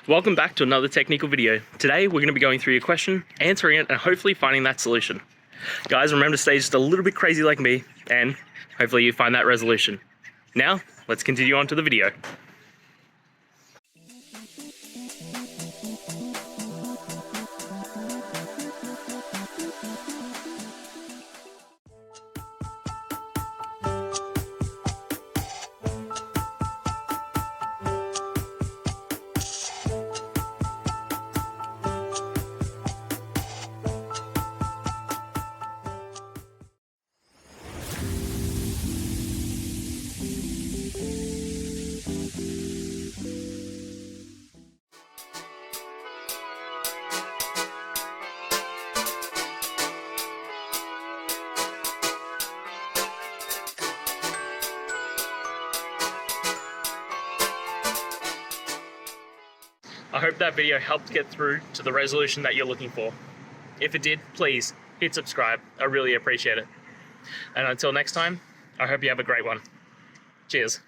Welcome back to another technical video. Today we're going to be going through your question, answering it, and hopefully finding that solution. Guys, remember to stay just a little bit crazy like me, and hopefully you find that resolution. Now, let's continue on to the video. I hope that video helped get through to the resolution that you're looking for. If it did, please hit subscribe. I really appreciate it. And until next time, I hope you have a great one. Cheers.